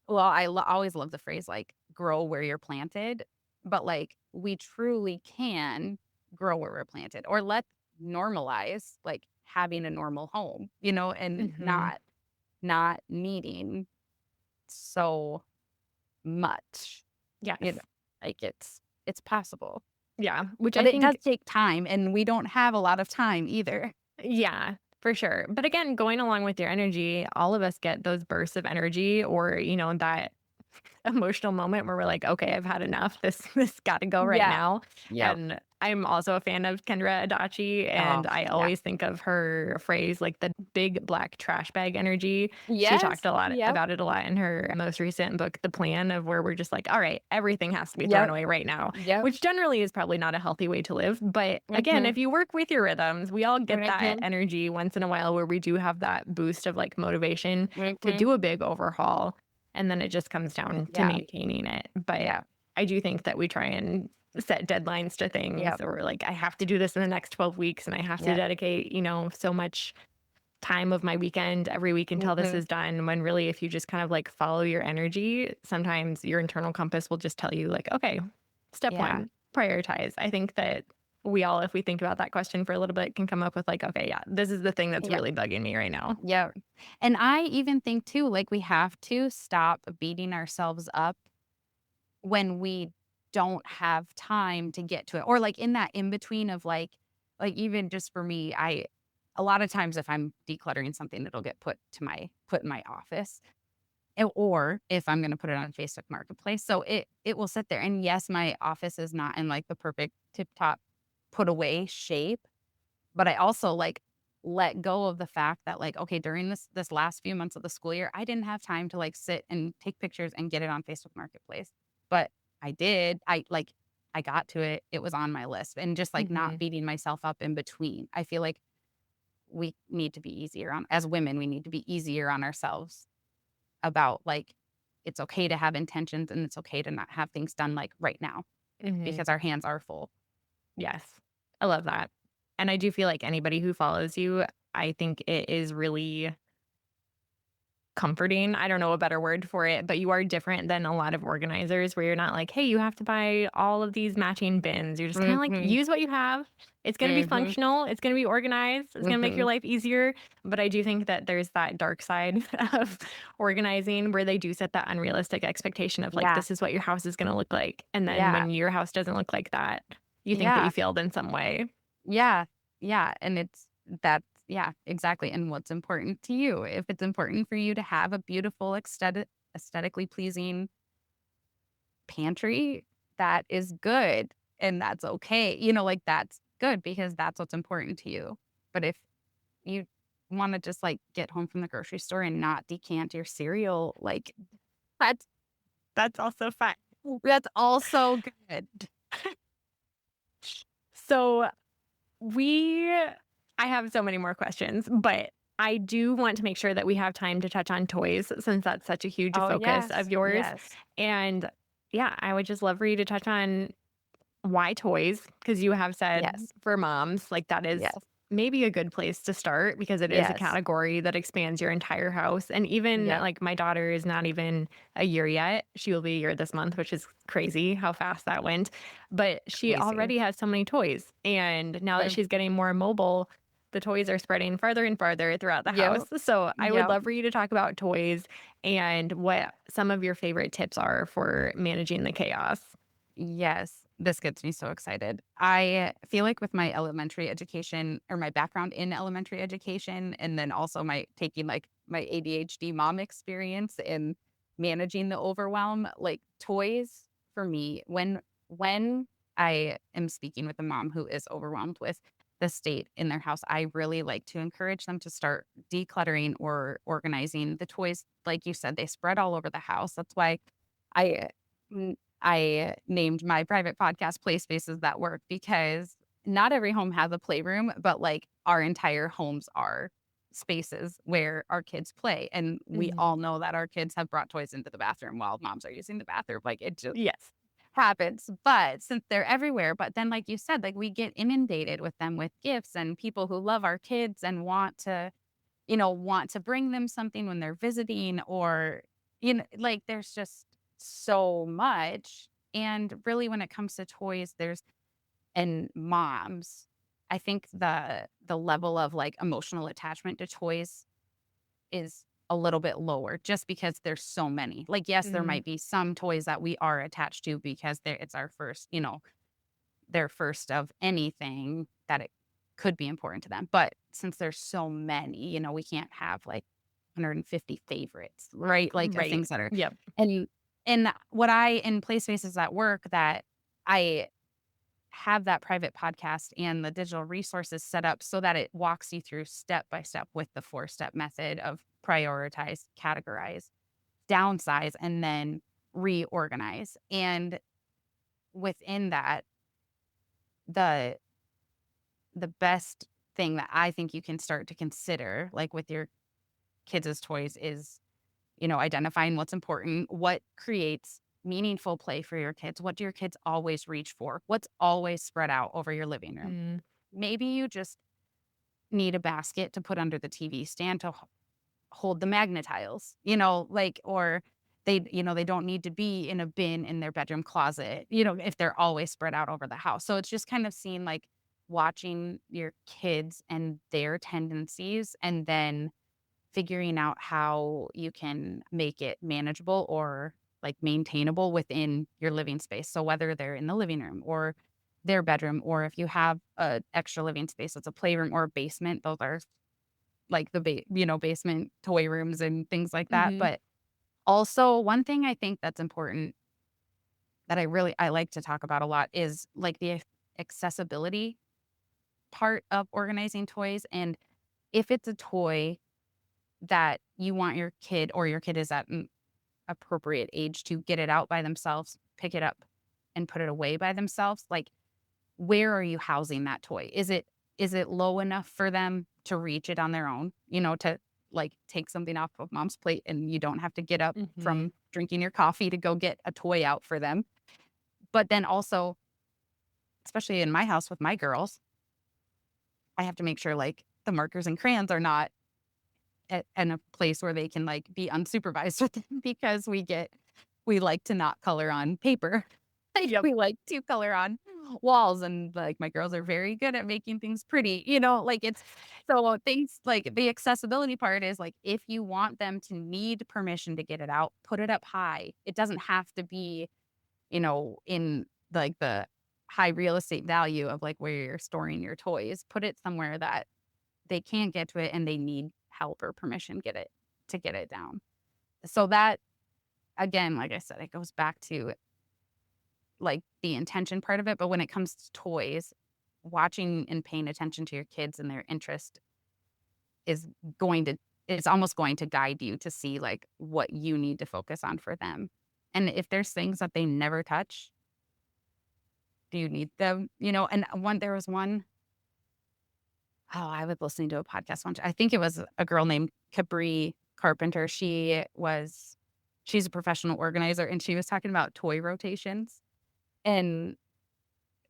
well, always love the phrase like grow where you're planted, but like we truly can grow where we're planted or let normalize like having a normal home, and Mhm. not needing so much, you know, Yes. like it's possible, Yeah, which but I it does think take time and we don't have a lot of time either. yeah, for sure. But again, going along with your energy, all of us get those bursts of energy or, that emotional moment where we're like, "Okay, I've had enough. This gotta go right Yeah. now." Yep. And I'm also a fan of Kendra Adachi, Oh, and I yeah. always think of her phrase, like the big black trash bag energy. She talked Yes. a lot Yep. about it a lot in her most recent book, The Plan, of where we're just like, "All right, everything has to be thrown Yep. away right now," Yep. which generally is probably not a healthy way to live. But again, if Mhm. you work with your rhythms, we all get that Mhm. energy once in a while where we do have that boost of like motivation to Mhm. do a big overhaul. And then it just comes down to Yeah. maintaining it. But Yeah. I do think that we try and set deadlines to things Yep. or like, I have to do this in the next 12 weeks and I have to Yep. dedicate, so much time of my weekend every week until this Mhm. is done. When really, if you just kind of like follow your energy, sometimes your internal compass will just tell you, like, okay, step Yeah. one, prioritize. I think that we all, if we think about that question for a little bit, can come up with like, okay, yeah, this is the thing that's Yeah. really bugging me right now. Yeah. And I even think too, like we have to stop beating ourselves up when we don't have time to get to it. Or like in that in between of like even just for me, I a lot of times if I'm decluttering something, it'll get put in my office. Or if I'm gonna put it on Facebook Marketplace. So it will sit there. And yes, my office is not in like the perfect tip top put away shape, but I also like let go of the fact that like, okay, during this last few months of the school year, I didn't have time to like sit and take pictures and get it on Facebook Marketplace. But I did. I like I got to it, it was on my list, and just, like, not Mhm. beating myself up in between. I feel like we need to be easier on as women, we need to be easier on ourselves about, like, it's okay to have intentions and it's okay to not have things done, like, right now Mhm. because our hands are full. Yes. I love that. And I do feel like anybody who follows you, I think it is really comforting. I don't know a better word for it, but you are different than a lot of organizers where you're not like, "Hey, you have to buy all of these matching bins." You're just kinda like, Mhm, "Use what you have. It's gonna be mhm, functional. It's gonna be organized. It's gonna make your mhm. life easier." But I do think that there's that dark side of organizing where they do set that unrealistic expectation of like, Yeah, "This is what your house is gonna look like." And then yeah, when your house doesn't look like that, you think that you yeah, failed in some way. yeah, yeah, and that's yeah, exactly, and what's important to you. If it's important for you to have a beautiful aesthetically pleasing pantry, that is good, and that's okay, like, that's good because that's what's important to you. But if you wanna just, like, get home from the grocery store and not decant your cereal, like, that's That's also fine. that's also good. So We I have so many more questions, but I do want to make sure that we have time to touch on toys since that's such a huge Oh, focus of yes, yours. yes, And yeah, I would just love for you to touch on why toys? Because you have said yes, for moms, like, that is yes, maybe a good place to start because it is a yes, category that expands your entire house, and even, yep, like, my daughter is not even a year yet. She will be a year this month, which is crazy how fast that went, but she crazy. already has so many toys, and now that I've she's getting more mobile, the toys are spreading farther and farther throughout the Yep, house, so I would yep. love for you to talk about toys and what some of your favorite tips are for managing the chaos. Yes, this gets me so excited. I feel like with my elementary education or my background in elementary education, and then also my taking like my ADHD mom experience in managing the overwhelm, like toys for me, when I am speaking with a mom who is overwhelmed with the state in their house, I really like to encourage them to start decluttering or organizing the toys. Like you said, they spread all over the house. That's why I I named my private podcast Play Spaces That Work because not every home has a playroom, but like our entire homes are spaces where our kids play. And we Mhm. all know that our kids have brought toys into the bathroom while moms are using the bathroom. Like it just Yes. happens. But since they're everywhere, but then like you said, like we get inundated with them with gifts and people who love our kids and want to bring them something when they're visiting or, like there's just so much. And really, when it comes to toys, and moms, I think the level of like emotional attachment to toys is a little bit lower just because there's so many. Like, yes, there Mhm. might be some toys that we are attached to because it's our first, their first of anything that it could be important to them. But since there's so many, we can't have like 150 favorites, right? Like of Right. things that are Yep. and what I in play spaces at work that I have that private podcast and the digital resources set up so that it walks you through step by step with the 4-step method of prioritize, categorize, downsize, and then reorganize. And within that, the the best thing that I think you can start to consider, like with your kids' toys, is, identifying what's important, what creates meaningful play for your kids, what do your kids always reach for, what's always spread out over your living room. Mm. Maybe you just need a basket to put under the TV stand to hold the magnetiles, like, or they don't need to be in a bin in their bedroom closet, if they're always spread out over the house. So it's just kind of seeing like watching your kids and their tendencies and then figuring out how you can make it manageable or like maintainable within your living space. So whether they're in the living room or their bedroom, or if you have a extra living space, it's a playroom or a basement. Those are like the basement toy rooms and things like that. Mhm. But also one thing I think that's important that I like to talk about a lot is like the accessibility part of organizing toys. And if it's a toy that you want your kid or your kid is at an appropriate age to get it out by themselves, pick it up, and put it away by themselves, like, where are you housing that toy? Is it low enough for them to reach it on their own? To, like, take something off of mom's plate and you don't have to get up Mhm. from drinking your coffee to go get a toy out for them. But then also, especially in my house with my girls, I have to make sure, like, the markers and crayons are not in a place where they can, like, be unsupervised with them because we like to not color on paper. Like, Yep. we like to color on walls, and, like, my girls are very good at making things pretty, like, it's so things like, the accessibility part is, like, if you want them to need permission to get it out, put it up high. It doesn't have to be, in, like, the high real estate value of, like, where you're storing your toys. Put it somewhere that they can't get to it and they need help or permission get it down. So that, again, like I said, it goes back to, like, the intention part of it, but when it comes to toys, watching and paying attention to your kids and their interest is going to is almost going to guide you to see, like, what you need to focus on for them. And if there's things that they never touch, do you need them? And there was one. Oh, I was listening to a podcast once. I think it was a girl named Capri Carpenter. She's a professional organizer, and she was talking about toy rotations. And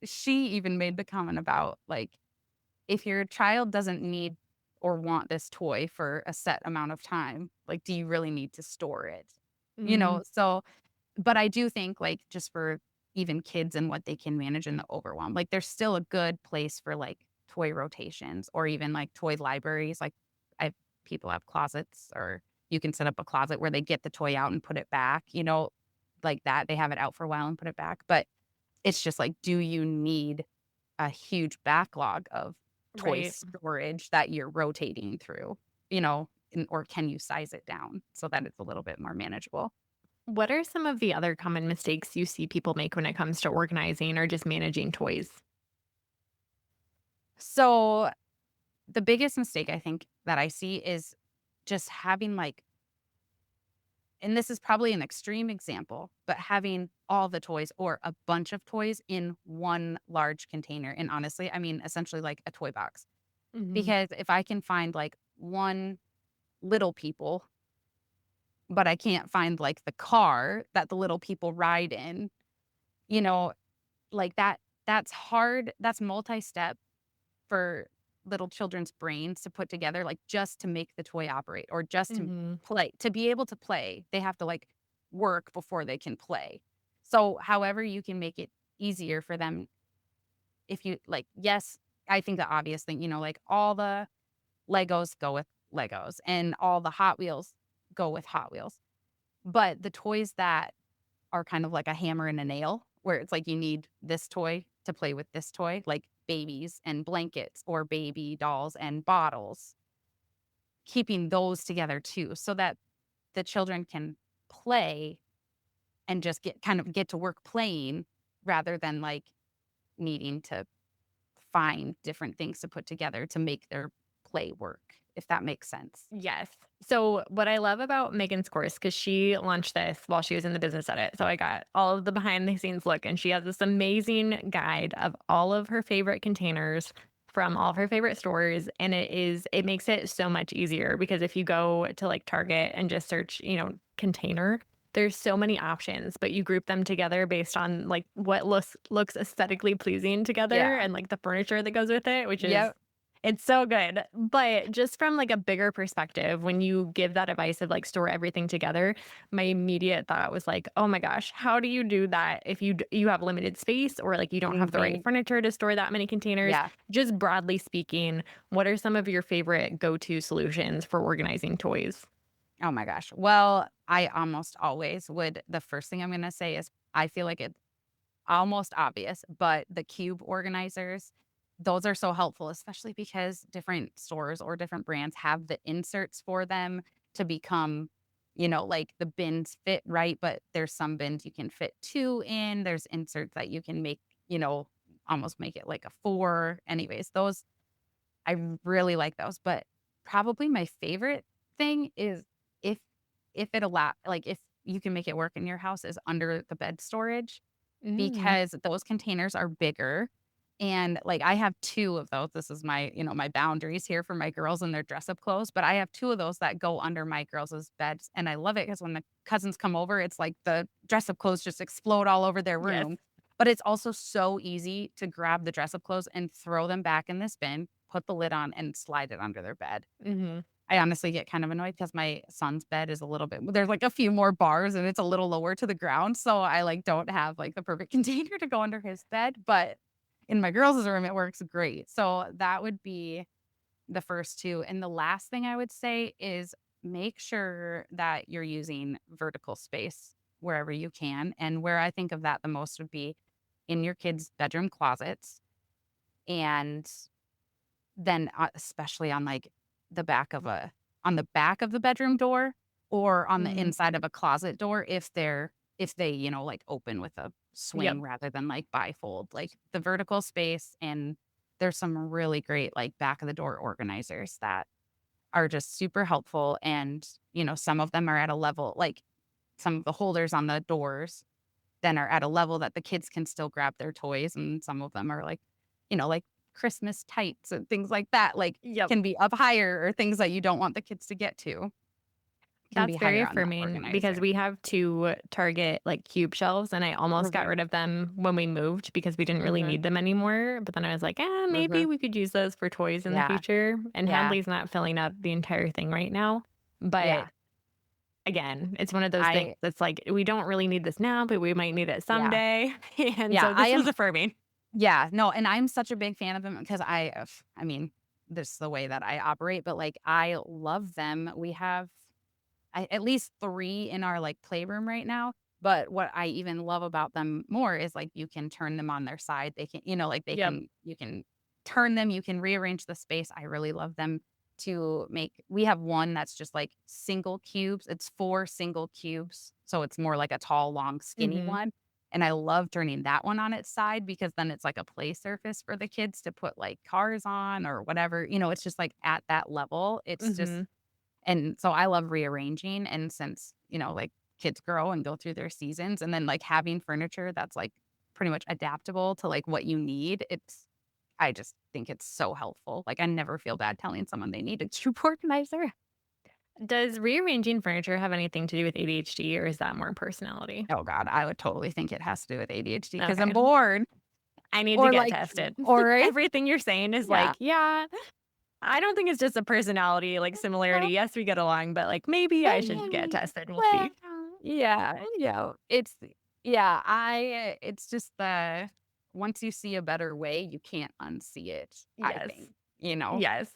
she even made the comment about, like, if your child doesn't need or want this toy for a set amount of time, like, do you really need to store it? Mhm. So, but I do think, like, just for even kids and what they can manage in the overwhelm, like, there's still a good place for, like, toy rotations or even, like, toy libraries, like, I people have closets, or you can set up a closet where they get the toy out and put it back, like that. They have it out for a while and put it back, but it's just like, do you need a huge backlog of toy Right. storage that you're rotating through, or can you size it down so that it's a little bit more manageable? What are some of the other common mistakes you see people make when it comes to organizing or just managing toys? So, the biggest mistake I think that I see is just having, like, and this is probably an extreme example, but having all the toys or a bunch of toys in one large container. And honestly, I mean, essentially like a toy box. Mhm. Because if I can find, like, one little people, but I can't find, like, the car that the little people ride in, you know, like, that's hard. That's multi-step for little children's brains to put together, like, just to make the toy operate or just to Mhm. play. To be able to play, they have to, like, work before they can play. So, however you can make it easier for them, if you like, yes, I think the obvious thing, like, all the Legos go with Legos and all the Hot Wheels go with Hot Wheels. But the toys that are kind of like a hammer and a nail, where it's like you need this toy to play with this toy, like babies and blankets or baby dolls and bottles, keeping those together too, so that the children can play and just get to work playing rather than, like, needing to find different things to put together to make their play work, if that makes sense. Yes. So, what I love about Megan's course, because she launched this while she was in the business edit. So, I got all of the behind the scenes look, and she has this amazing guide of all of her favorite containers from all of her favorite stores. And it makes it so much easier because if you go to like Target and just search, container, there's so many options, but you group them together based on like what looks aesthetically pleasing together Yeah. and like the furniture that goes with it, which is Yep. it's so good. But just from like a bigger perspective, when you give that advice of like store everything together, my immediate thought was like, "Oh my gosh, how do you do that if you have limited space or like you don't have the right Mhm. furniture to store that many containers?" Yeah. Just broadly speaking, what are some of your favorite go-to solutions for organizing toys? Oh my gosh. Well, I almost always would the first thing I'm gonna say is I feel like it's almost obvious, but the cube organizers, those are so helpful, especially because different stores or different brands have the inserts for them to become, like, the bins fit right, but there's some bins you can fit 2 in. There's inserts that you can make, almost make it like a 4. Anyways, those I really like those, but probably my favorite thing is if if it allow like, if you can make it work in your house is under the bed storage. Mm. because those containers are bigger. And like I have two of those. This is my, my boundaries here for my girls and their dress up clothes. But I have two of those that go under my girls' beds. And I love it because when the cousins come over, it's like the dress up clothes just explode all over their Yes. room. But it's also so easy to grab the dress up clothes and throw them back in this bin, put the lid on, and slide it under their bed. Mhm. I honestly get kind of annoyed because my son's bed is a little bit there's, like, a few more bars and it's a little lower to the ground, so I, like, don't have, like, the perfect container to go under his bed, but in my girls' room, it works great. So that would be the first 2, and the last thing I would say is make sure that you're using vertical space wherever you can, and where I think of that the most would be in your kids' bedroom closets, and then, especially on, like, the back of the bedroom door or on the Mm. inside of a closet door if they, like, open with a Yep. swing rather than, like, bifold, like, the vertical space, and there's some really great, like, back of the door organizers that are just super helpful, and, some of them are at a level like, some of the holders on the doors then are at a level that the kids can still grab their toys, and some of them are like, like Christmas tights and things like that, like, Yep. can be up higher or things that you don't want the kids to get to can be That's very higher on the affirming because organizer. we have 2 Target, like, cube shelves, and I almost got Mhm, rid of them when we moved because we didn't really mhm, need them anymore, but then I was like, maybe mhm. we could use those for toys in the Yeah, future," and yeah, Hadley's not filling up the entire thing right now, but yeah. again, it's one of those things I that's like, we don't really need this now, but we might need it yeah, someday, and yeah, so I this was am affirming. yeah, no, and I'm such a big fan of them because I mean, this is the way that I operate, but, like, I love them. We have at least 3 in our, like, playroom right now, but what I even love about them more is, like, you can turn them on their side. They can like, Yep. you can turn them, you can rearrange the space. I really love them to make we have one that's just, like, single cubes. It's 4 single cubes, so it's more like a tall, long, skinny Mhm. one, and I love turning that one on its side because then it's like a play surface for the kids to put, like, cars on or whatever, it's just, like, at that level. It's just Mhm. and so I love rearranging, and since, like, kids grow and go through their seasons, and then, like, having furniture that's, like, pretty much adaptable to, like, what you need, I just think it's so helpful. Like, I never feel bad telling someone they need a cube organizer. Does rearranging furniture have anything to do with ADHD, or is that more personality? Oh god, I would totally think it has to do with ADHD because 'cause I'm Okay. bored I need to or, get like tested. or Everything you're saying is yeah. like, yeah, I don't think it's just a personality, like, similarity. Yes, we get along, but, like, maybe I should get tested. We'll Well, see. yeah, it's just the once you see a better way, you can't unsee it, I Yes. think, you know? Yes.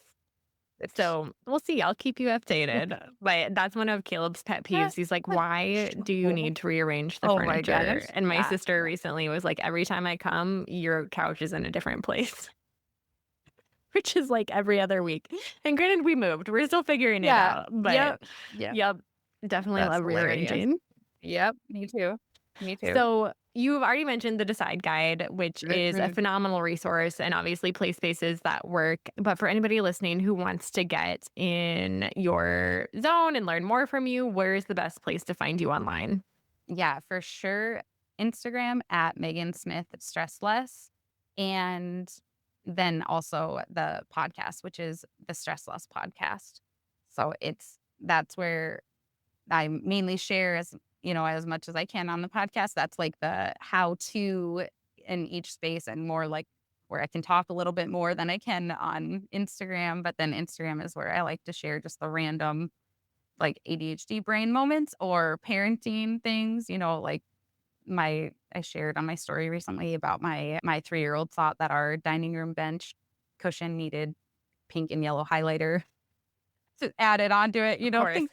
It's So, we'll see. I'll keep you updated. But that's one of Caleb's pet peeves. He's like, "Why do you need to rearrange the Oh my furniture?" gosh, And my yeah, sister recently was like, "Every time I come, your couch is in a different place." Which is like every other week. And granted, we moved. We're still figuring it yeah, out, but yep, yep, yep, definitely that's love hilarious. rearranging. Yep, me too, me too. So, you've already mentioned the Decide Guide, which is a Mhm. phenomenal resource and obviously play spaces that work. But for anybody listening who wants to get in your zone and learn more from you, where's the best place to find you online? Yeah, for sure. Instagram at Megan Smith Stress Less. And then also the podcast, which is the Stress Less podcast. So that's where I mainly share as much as I can on the podcast. That's like the how to in each space and more like where I can talk a little bit more than I can on Instagram. But then Instagram is where I like to share just the random like ADHD brain moments or parenting things, like I shared on my story recently about my 3-year-old thought that our dining room bench cushion needed pink and yellow highlighter to add it onto it, Of course. things.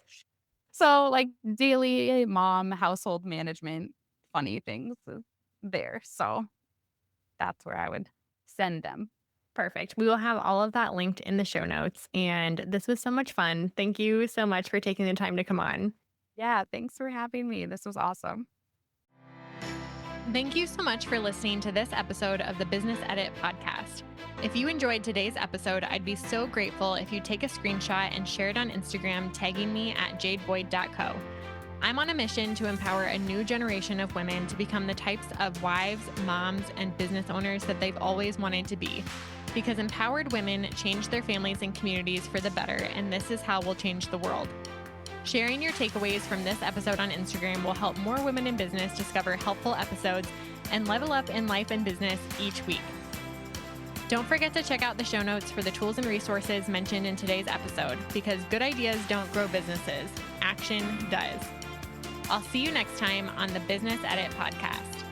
So like daily mom household management funny things is there. So that's where I would send them. Perfect. We will have all of that linked in the show notes. And this was so much fun. Thank you so much for taking the time to come on. Yeah, thanks for having me. This was awesome. Thank you so much for listening to this episode of the Business Edit podcast. If you enjoyed today's episode, I'd be so grateful if you take a screenshot and share it on Instagram, tagging me at jadeboyd.co. I'm on a mission to empower a new generation of women to become the types of wives, moms, and business owners that they've always wanted to be. Because empowered women change their families and communities for the better, and this is how we'll change the world. Sharing your takeaways from this episode on Instagram will help more women in business discover helpful episodes and level up in life and business each week. Don't forget to check out the show notes for the tools and resources mentioned in today's episode, because good ideas don't grow businesses. Action does. I'll see you next time on the Business Edit podcast.